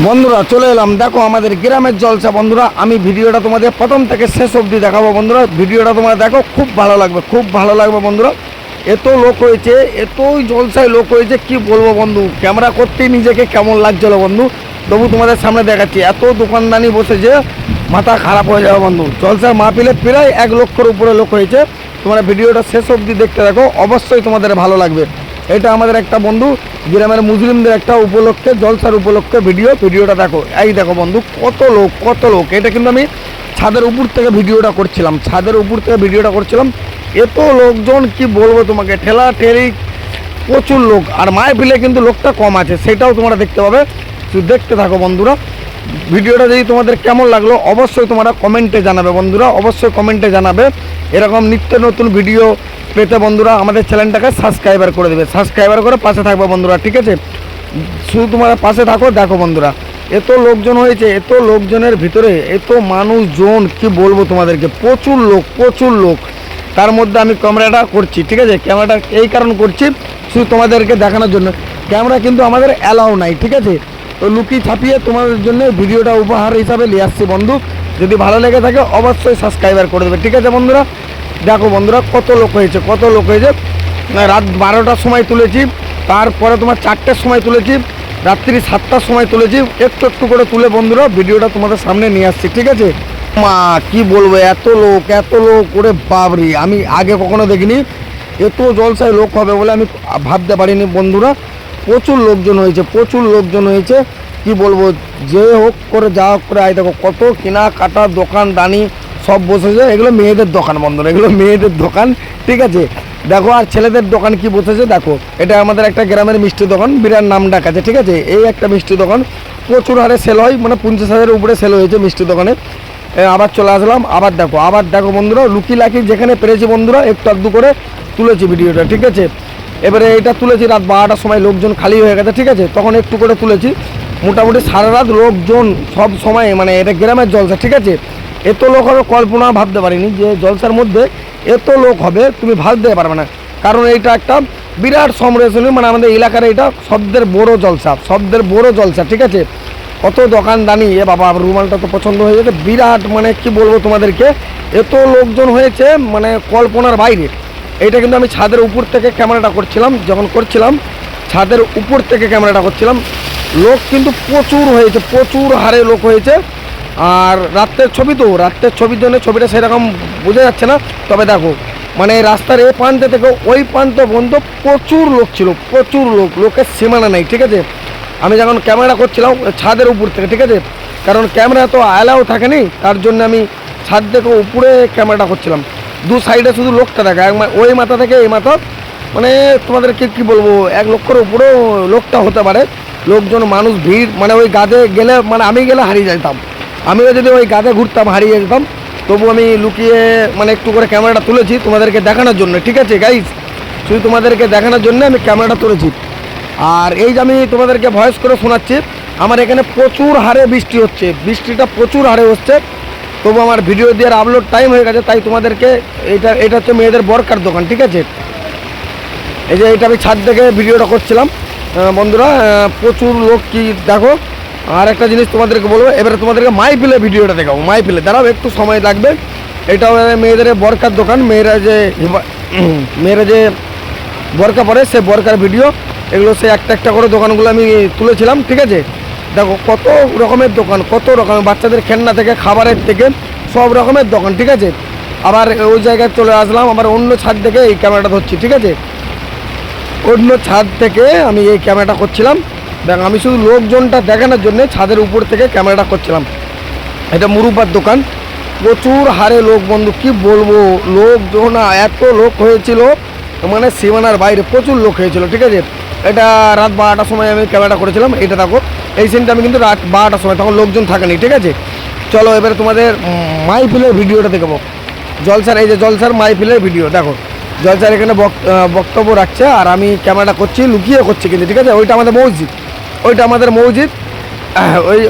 বন্ধুরা চলে এলাম, দেখো আমাদের গ্রামের জলসা। বন্ধুরা আমি ভিডিওটা তোমাদের প্রথম থেকে শেষ অবধি দেখাবো। বন্ধুরা ভিডিওটা তোমরা দেখো, খুব ভালো লাগবে, খুব ভালো লাগবে। বন্ধুরা এত লোক হয়েছে, এতই জলসায় লোক হয়েছে, কি বলবো বন্ধু। ক্যামেরা করতেই নিজেকে কেমন লাগছিল বন্ধু, তবু তোমাদের সামনে দেখাচ্ছি। এত দোকানদানি বসেছে, মাথা খারাপ হয়ে যাবে বন্ধু। জলসার মাহফিলে প্রায় 1 লক্ষের উপরে লোক হয়েছে। তোমরা ভিডিওটা শেষ অবধি দেখতে দেখো, অবশ্যই তোমাদের ভালো লাগবে। এটা আমাদের একটা বন্ধু গ্রামের মুসলিমদের একটা উপলক্ষে, জলসার উপলক্ষে ভিডিওটা দেখো। এই দেখো বন্ধু, কত লোক কত লোক। এটা কিন্তু আমি ছাদের উপর থেকে ভিডিওটা করছিলাম, এত লোকজন কি বলবো তোমাকে, ঠেলা ঠেলি প্রচুর লোক। আর মাহফিলে কিন্তু লোকটা কম আছে, সেটাও তোমরা দেখতে পাবে। শুধু দেখতে থাকো বন্ধুরা। ভিডিওটা যদি তোমাদের কেমন লাগলো অবশ্যই তোমরা কমেন্টে জানাবে বন্ধুরা, অবশ্যই কমেন্টে জানাবে। এরকম নিত্য নতুন ভিডিও পেতে বন্ধুরা আমাদের চ্যানেলটাকে সাবস্ক্রাইবার করে দেবে, সাবস্ক্রাইবার করে পাশে থাকবে বন্ধুরা, ঠিক আছে। শুধু তোমরা পাশে থাকো। দেখো বন্ধুরা এত লোকজন হয়েছে, এত লোকজনের ভিতরে এত মানুষজন, কি বলবো তোমাদেরকে, প্রচুর লোক। তার মধ্যে আমি ক্যামেরাটা করছি, ঠিক আছে। ক্যামেরাটা এই কারণ করছি, শুধু তোমাদেরকে দেখানোর জন্য। ক্যামেরা কিন্তু আমাদের অ্যালাউ নাই, ঠিক আছে। তো লুকিয়ে ছাপিয়ে তোমাদের জন্য ভিডিওটা উপহার হিসাবে নিয়ে আসছি বন্ধু। যদি ভালো লেগে থাকে অবশ্যই সাবস্ক্রাইবার করে দেবে, ঠিক আছে বন্ধুরা। দেখো বন্ধুরা কত লোক হয়েছে, রাত 12টার সময় তুলেছি, তারপরে তোমার 4টের সময় তুলেছি, রাত্রি 7টার সময় তুলেছি। একটু করে তুলে বন্ধুরা ভিডিওটা তোমাদের সামনে নিয়ে আসছি, ঠিক আছে। মা কি বলবো, এত লোক করে বাবরি, আমি আগে কখনো দেখিনি এত জলসায় লোক হবে বলে আমি ভাবতে পারিনি বন্ধুরা। প্রচুর লোকজন হয়েছে, কি বলবো। যে হোক করে যা হোক করে, আই দেখো কত কেনাকাটা দোকান দানি সব বসেছে। এগুলো মেয়েদের দোকান বন্ধুরা, এগুলো মেয়েদের দোকান, ঠিক আছে। দেখো আর ছেলেদের দোকান কি বসেছে দেখো। এটা আমাদের একটা গ্রামের মিষ্টি দোকান, বিরাট নাম ডাক আছে, ঠিক আছে। এই একটা মিষ্টি দোকান প্রচুর হারে সেল হয়, মানে 50,000-এর উপরে সেল হয়েছে মিষ্টি দোকানে। আবার চলে আসলাম, আবার দেখো বন্ধুরা, লুকি লাকি যেখানে পেরেছি বন্ধুরা একটু আধটু করে তুলেছি ভিডিওটা, ঠিক আছে। এবারে এটা তুলেছি রাত 12টার সময়, লোকজন খালি হয়ে গেছে, ঠিক আছে। তখন একটু করে তুলেছি। মোটামুটি সারা রাত লোকজন সব সময়, মানে এটা গ্রামের জলসা, ঠিক আছে। এত লোক হবে কল্পনা ভাবতে পারিনি, যে জলসার মধ্যে এত লোক হবে তুমি ভাবতে পারবে না। কারণ এইটা একটা বিরাট সম্রেশনী, মানে আমাদের এলাকার এটা সবদের বড় জলসা, ঠিক আছে। কত দোকানদানি, বাবা রুমালটা তো পছন্দ হয়ে গেছে, বিরাট, মানে কি বলবো তোমাদেরকে, এত লোকজন হয়েছে মানে কল্পনার বাইরে। এটা কিন্তু আমি ছাদের উপর থেকে ক্যামেরাটা করছিলাম, ছাদের উপর থেকে ক্যামেরাটা করছিলাম। লোক কিন্তু প্রচুর হয়েছে, প্রচুর হারে লোক হয়েছে। আর রাত্রের ছবির জন্য ছবিটা সেরকম বোঝা যাচ্ছে না। তবে দেখো, মানে রাস্তার এই প্রান্তে থেকে ওই প্রান্ত পর্যন্ত প্রচুর লোক ছিল, লোকের সীমানা নেই, ঠিক আছে। আমি যখন ক্যামেরা করছিলাম ছাদের উপর থেকে, ঠিক আছে, কারণ ক্যামেরা তো অ্যালাউ থাকেনি, তার জন্য আমি ছাদ থেকে উপরে ক্যামেরাটা করছিলাম। দু সাইডে শুধু লোকটা দেখা, ওই মাথা থেকে এই মাথা, মানে তোমাদেরকে কি বলবো, 1 লক্ষের উপরেও লোকটা হতে পারে। লোকজন, মানুষ, ভিড়, মানে ওই গাছে গেলে, মানে আমি গেলে হারিয়ে যেতাম। আমিও যদি ওই গাছে ঘুরতাম হারিয়ে যেতাম। তবু আমি লুকিয়ে মানে একটু করে ক্যামেরাটা তুলেছি তোমাদেরকে দেখানোর জন্য, ঠিক আছে গাইজ। শুধু তোমাদেরকে দেখানোর জন্য আমি ক্যামেরাটা তুলেছি। আর এই যে আমি তোমাদেরকে ভয়েস করে শোনাচ্ছি, আমার এখানে প্রচুর হারে বৃষ্টিটা প্রচুর হারে হচ্ছে। তবু আমার ভিডিও দেওয়ার আপলোড টাইম হয়ে গেছে, তাই তোমাদেরকে এটা হচ্ছে মেয়েদের বরকার দোকান, ঠিক আছে। এই যে এটা আমি ছাদ থেকে ভিডিওটা করছিলাম বন্ধুরা। প্রচুর লোক, কি দেখো। আর একটা জিনিস তোমাদেরকে বলবো, এবারে তোমাদেরকে মাহফিলে ভিডিওটা দেখাবো। মাহফিলে দাঁড়াও, একটু সময় লাগবে। এটা মেয়েদের বরকার দোকান, মেয়েরা যে বরকা পরে সে বরকার ভিডিও। এগুলো সে একটা করে দোকানগুলো আমি তুলেছিলাম, ঠিক আছে। দেখো কত রকমের দোকান, বাচ্চাদের খেলনা থেকে খাবারের থেকে সব রকমের দোকান, ঠিক আছে। আবার ওই জায়গায় চলে আসলাম, আবার অন্য ছাদ থেকে এই ক্যামেরাটা ধরছি, ঠিক আছে। অন্য ছাদ থেকে আমি এই ক্যামেরাটা করছিলাম। দেখ, আমি শুধু লোকজনটা দেখানোর জন্য ছাদের উপর থেকে ক্যামেরাটা করছিলাম। এটা মুরুব্বার দোকান, প্রচুর হারে লোক বন্ধু, কি বলবো। লোকজন এত লোক হয়েছিল, মানে সীমানার বাইরে প্রচুর লোক হয়েছিল, ঠিক আছে। এটা রাত 12টার সময় আমি ক্যামেরাটা করেছিলাম। এটা দেখো, এই সিনটা আমি কিন্তু রাত 12টার সময়, তখন লোকজন থাকেনি, ঠিক আছে। চলো এবারে তোমাদের মাহফিলের ভিডিওটা দেখাবো। এই যে জলসার মাহফিলের ভিডিও দেখো। জলসার এখানে বক্তব্য রাখছে, আর আমি ক্যামেরাটা করছি, লুকিয়ে করছি কিন্তু, ঠিক আছে। ওইটা আমাদের মসজিদ,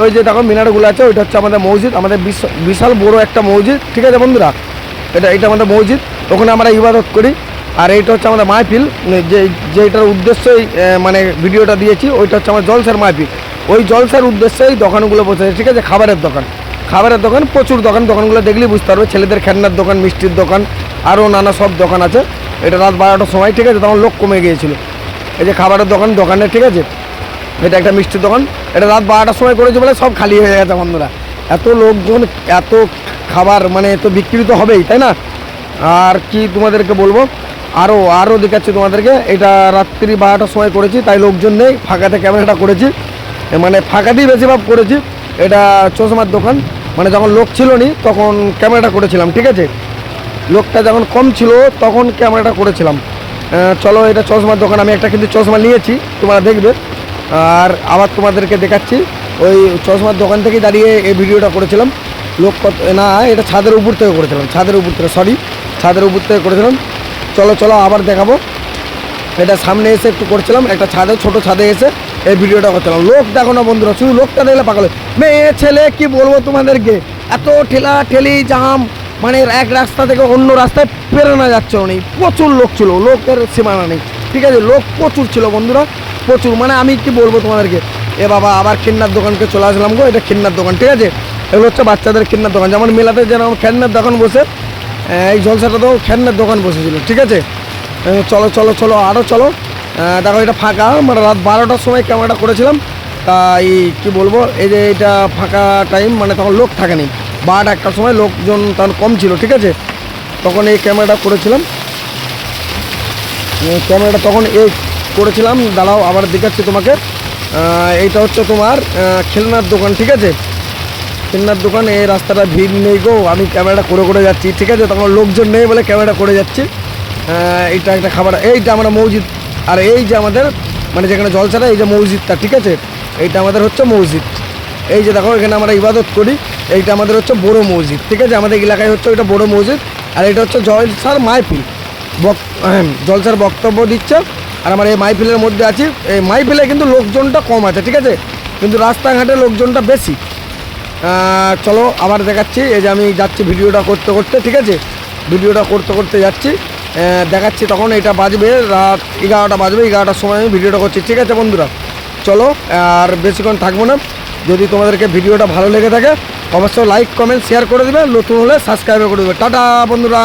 ওই যে দেখো মিনারগুলো আছে, ওইটা হচ্ছে আমাদের মসজিদ, আমাদের বিশাল বড় একটা মসজিদ, ঠিক আছে বন্ধুরা। এটা আমাদের মসজিদ, ওখানে আমরা ইবাদত করি। আর এইটা হচ্ছে আমাদের মাহফিল, যেটার উদ্দেশ্যই মানে ভিডিওটা দিয়েছি, ওইটা হচ্ছে আমার জলসার মাহফিল। ওই জলসার উদ্দেশ্যে এই দোকানগুলো বসেছে, ঠিক আছে। খাবারের দোকান প্রচুর দোকানগুলো দেখলেই বুঝতে পারবে। ছেলেদের খেলনার দোকান, মিষ্টির দোকান, আরও নানা সব দোকান আছে। এটা রাত 12টার সময়, ঠিক আছে, তখন লোক কমে গিয়েছিল। এই যে খাবারের দোকানে, ঠিক আছে, এটা একটা মিষ্টির দোকান, এটা রাত 12টার সময় করেছে বলে সব খালি হয়ে গেছে বন্ধুরা। এত লোকজন, এত খাবার, মানে এত বিক্রি তো হবেই, তাই না। আর কি তোমাদেরকে বলবো, আরও দেখাচ্ছি তোমাদেরকে। এটা রাত্রি 12টার সময় করেছি, তাই লোকজন নেই, ফাঁকাতে ক্যামেরাটা করেছি, মানে ফাঁকাতেই বেশিরভাগ করেছি। এটা চশমার দোকান, মানে যখন লোক ছিল নি তখন ক্যামেরাটা করেছিলাম, ঠিক আছে। লোকটা যখন কম ছিল তখন ক্যামেরাটা করেছিলাম। চলো, এটা চশমার দোকান, আমি একটা কিন্তু চশমা নিয়েছি, তোমরা দেখবে। আর আবার তোমাদেরকে দেখাচ্ছি, ওই চশমার দোকান থেকেই দাঁড়িয়ে এই ভিডিওটা করেছিলাম। লোক কত না, এটা ছাদের উপর থেকে করেছিলাম, ছাদের উপর থেকে করেছিলাম। চলো আবার দেখাবো। এটা সামনে এসে একটু করছিলাম, একটা ছোটো ছাদে এসে এই ভিডিওটা করছিলাম। লোক দেখো না বন্ধুরা, শুধু লোকটা দেখলে পাগল। মেয়ে ছেলে কি বলবো তোমাদেরকে, এত ঠেলি জাম, মানে এক রাস্তা থেকে অন্য রাস্তায় পেরোনো যাচ্ছে নেই। প্রচুর লোক ছিল, লোকের সীমানা নেই, ঠিক আছে। লোক প্রচুর ছিল বন্ধুরা, প্রচুর, মানে আমি কি বলবো তোমাদেরকে। এ বাবা, আবার খেলনার দোকানকে চলে আসলাম গো। এটা খেলনার দোকান, ঠিক আছে। এগুলো হচ্ছে বাচ্চাদের খেলনার দোকান, যেমন মেলাতে যেরকম খেলনার দোকান বসে, এই জলসাটাতেও খেলনার দোকান বসেছিল, ঠিক আছে। চলো আরও চলো। দেখো এটা ফাঁকা, মানে রাত 12টার সময় ক্যামেরাটা করেছিলাম, তাই কি বলবো, এই যে এটা ফাঁকা টাইম, মানে তখন লোক থাকেনি। 12টার সময় লোকজন তখন কম ছিল, ঠিক আছে, তখন এই ক্যামেরাটা করেছিলাম। দাঁড়াও আবার দেখাচ্ছি তোমাকে। এইটা হচ্ছে তোমার খেলনার দোকান, ঠিক আছে। খেলনার দোকান, এই রাস্তাটা ভিড় নেই গো, আমি ক্যামেরাটা করে যাচ্ছি, ঠিক আছে। তখন লোকজন নেই বলে ক্যামেরাটা করে যাচ্ছি। এইটা একটা খাবার, এইটা আমরা মসজিদ, আর এই যে আমাদের মানে যেখানে জলসাটা, এই যে মসজিদটা, ঠিক আছে, এইটা আমাদের হচ্ছে মসজিদ। এই যে দেখো, এখানে আমরা ইবাদত করি, এইটা আমাদের হচ্ছে বড় মসজিদ, ঠিক আছে। আমাদের এলাকায় হচ্ছে ওইটা বড় মসজিদ, আর এটা হচ্ছে জলসার মাহফিল, জলসার বক্তব্য দিচ্ছে। আর আমার এই মাহফিলের মধ্যে আছি। এই মাহফিলে কিন্তু লোকজনটা কম আছে, ঠিক আছে, কিন্তু রাস্তাঘাটে লোকজনটা বেশি। চলো আবার দেখাচ্ছি। এই যে আমি যাচ্ছি ভিডিওটা করতে, ঠিক আছে, ভিডিওটা করতে যাচ্ছি, দেখাচ্ছি। তখন এটা বাজবে রাত 11টা বাজবে, 11টার সময় আমি ভিডিওটা করছি, ঠিক আছে বন্ধুরা। চলো, আর বেশিক্ষণ থাকবো না। যদি তোমাদেরকে ভিডিওটা ভালো লেগে থাকে অবশ্যই লাইক কমেন্ট শেয়ার করে দেবে, নতুন হলে সাবস্ক্রাইব করে দেবে। টাটা বন্ধুরা।